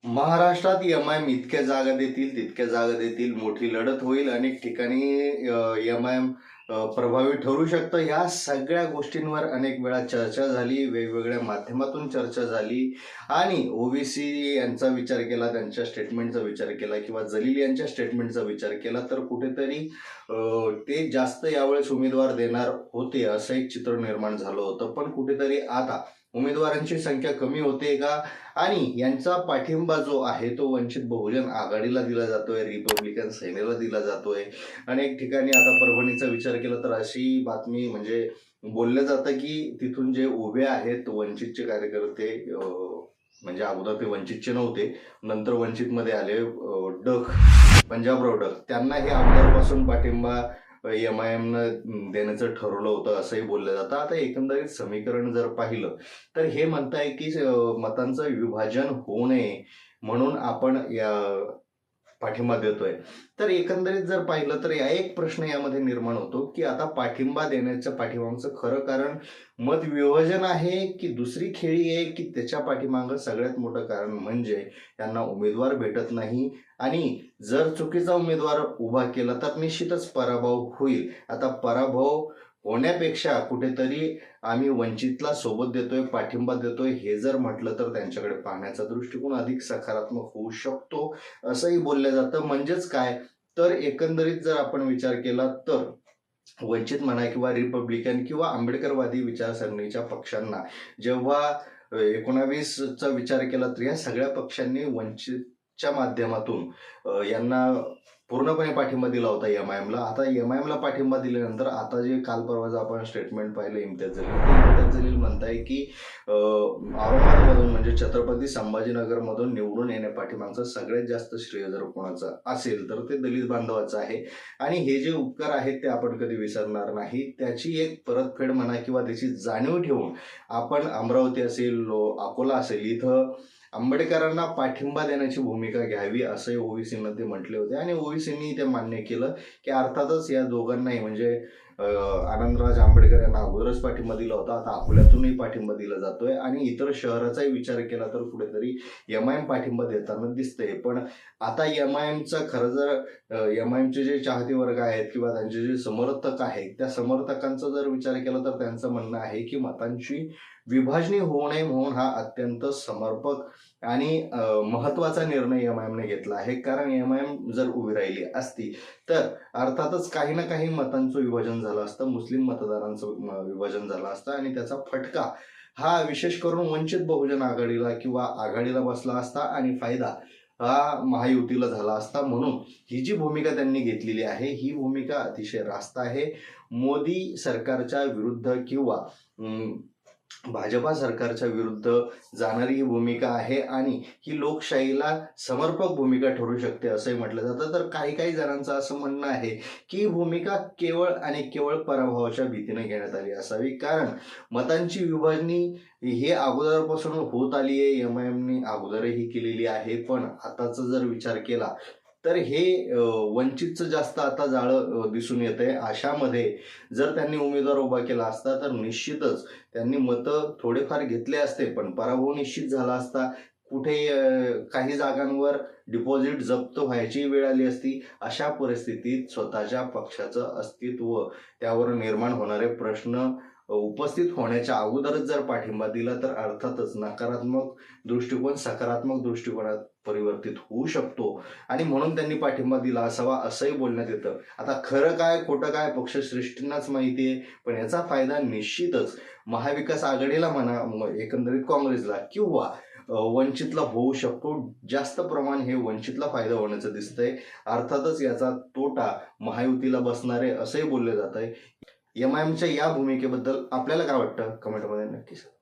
महाराष्ट्रात एम-आय-एम इतक्या जागा देतील, तितक्या जागा देतील. मोठी लढत होईल. अनेक ठिकाणी एम-आय-एम प्रभावी ठरू शकतं. ह्या सगळ्या गोष्टींवर अनेक वेळा चर्चा झाली, वेगवेगळ्या माध्यमातून चर्चा झाली आणि ओबीसी यांचा विचार केला, त्यांच्या स्टेटमेंटचा विचार केला किंवा जलील यांच्या स्टेटमेंटचा विचार केला तर कुठेतरी ते जास्त यावेळेस उमेदवार देणार होते असं एक चित्र निर्माण झालं होतं. पण कुठेतरी आता उमेदवारांची संख्या कमी होते का आणि यांचा पाठिंबा जो आहे तो वंचित बहुजन आघाडीला दिला जातोय, रिपब्लिकन सेनेला दिला जातोय. अनेक ठिकाणी आता परभणीचा विचार केला तर अशी बातमी म्हणजे बोललं जातं की तिथून जे उभे आहेत वंचितचे कार्यकर्ते, म्हणजे अगोदर ते वंचितचे नव्हते, नंतर वंचितमध्ये आले, पंजाबराव डक, त्यांना हे अगोदरपासून पाठिंबा एम-आय-एमनं देण्याचं ठरवलं होतं असंही बोललं जातं. आता एकंदरीत समीकरण जर पाहिलं तर हे म्हणताय की मतांचं विभाजन होऊ नये म्हणून आपण या पाठिंबा देतोय. तर एकंदरीत जर पाहिलं तर एक प्रश्न यामध्ये निर्माण होतो की आता पाठिंबा देण्याच्या पाठीमागचं खरं कारण मत विभाजन आहे की दुसरी खेळी आहे, की त्याच्या पाठीमागं सगळ्यात मोठं कारण म्हणजे यांना उमेदवार भेटत नाही आणि जर चुकीचा उमेदवार उभा केला तर निश्चितच पराभव होईल. आता पराभव होण्यापेक्षा कुठेतरी आम्ही वंचितला सोबत देतोय, पाठिंबा देतोय हे जर म्हटलं तर त्यांच्याकडे पाहण्याचा दृष्टिकोन अधिक सकारात्मक होऊ शकतो असंही बोललं जातं. म्हणजेच काय तर एकंदरीत जर आपण विचार केला तर वंचित म्हणा किंवा रिपब्लिकन किंवा आंबेडकरवादी विचारसरणीच्या पक्षांना जेव्हा 19चा विचार केला तर या सगळ्या पक्षांनी वंचितच्या माध्यमातून यांना पूर्णपणे पाठिंबा दिला होता एम-आय-एमला. आता एम-आय-एमला पाठिंबा दिल्यानंतर आता जे काल परवाचं आपण स्टेटमेंट पाहिलं इम्तियाज जलील म्हणताय की औरंगाबादमधून म्हणजे छत्रपती संभाजीनगरमधून निवडून येण्या पाठीमागचं सगळ्यात जास्त श्रेय जर कोणाचं असेल तर ते दलित बांधवाचं आहे आणि हे जे उपकार आहेत ते आपण कधी विसरणार नाही. त्याची एक परतफेड म्हणा किंवा त्याची जाणीव ठेवून आपण अमरावती असेल, अकोला असेल इथं आंबेडकरांना पाठिंबा देण्याची भूमिका घ्यावी असंही ओबीसीनं ते म्हटले होते आणि ओबीसीनी ते मान्य केलं की अर्थातच या दोघांनाही म्हणजे आनंदराज आंबेडकर यांना अगोदरच पाठिंबा दिला होता, आता अकोल्यातूनही पाठिंबा दिला जातोय आणि इतर शहराचाही विचार केला तर कुठेतरी एम-आय-एम पाठिंबा देताना दिसतंय. पण आता एम-आय-एमचा खरं जर एम-आय-एमचे जे चाहते वर्ग आहेत किंवा त्यांचे जे समर्थक आहेत त्या समर्थकांचा जर विचार केला तर त्यांचं म्हणणं आहे की मतांची विभाजनी होऊ नये म्हणून हा अत्यंत समर्पक आणि महत्वाचा निर्णय एम-आय-एमने घेतला आहे. कारण एम-आय-एम जर उभी राहिली असती तर अर्थातच काही ना काही मतांचं विभाजन झालं असतं, मुस्लिम मतदारांचं विभाजन झालं असतं आणि त्याचा फटका हा विशेष करून वंचित बहुजन आघाडीला किंवा आघाडीला बसला असता आणि फायदा हा महायुतीला झाला असता. म्हणून ही जी भूमिका त्यांनी घेतलेली आहे ही भूमिका अतिशय रास्त आहे. मोदी सरकारच्या विरुद्ध किंवा भाजपा सरकारच्या विरुद्ध जाणारी ही भूमिका आहे आणि ही लोकशाहीला समर्पक भूमिका ठरू शकते असंही म्हटलं जातं. तर काही जणांचं असं म्हणणं आहे की ही भूमिका केवळ आणि केवळ पराभवाच्या भीतीने घेण्यात आली असावी. कारण मतांची विभाजनी हे अगोदरपासून होत आली आहे, एम-आय-एमनी अगोदरही केलेली आहे. पण आताचा जर विचार केला तर हे वंचितचं जास्त आता जाळं दिसून येतंय. अशामध्ये जर त्यांनी उमेदवार उभा केला असता तर निश्चितच त्यांनी मतं थोडेफार घेतले असते पण पराभव निश्चित झाला असता. कुठे काही जागांवर डिपॉझिट जप्त व्हायची वेळ आली असती. अशा परिस्थितीत स्वतःच्या पक्षाचं अस्तित्व, त्यावर निर्माण होणारे प्रश्न उपस्थित होण्याच्या अगोदरच जर पाठिंबा दिला तर अर्थातच नकारात्मक दृष्टिकोन सकारात्मक दृष्टिकोनात परिवर्तित होऊ शकतो आणि म्हणून त्यांनी पाठिंबा दिला असावा असंही बोलण्यात येतं. आता खरं काय खोटं काय पक्षश्रेष्ठींनाच माहिती आहे, पण याचा फायदा निश्चितच महाविकास आघाडीला म्हणा, एकंदरीत काँग्रेसला किंवा वंचितला होऊ शकतो. जास्त प्रमाण हे वंचितला फायदा होण्याचं दिसतंय. अर्थातच याचा तोटा महायुतीला बसणार आहे असंही बोललं जात आहे. एम-आय-एमच्या या भूमिकेबद्दल आपल्याला काय वाटतं कमेंटमध्ये नक्की सांगा.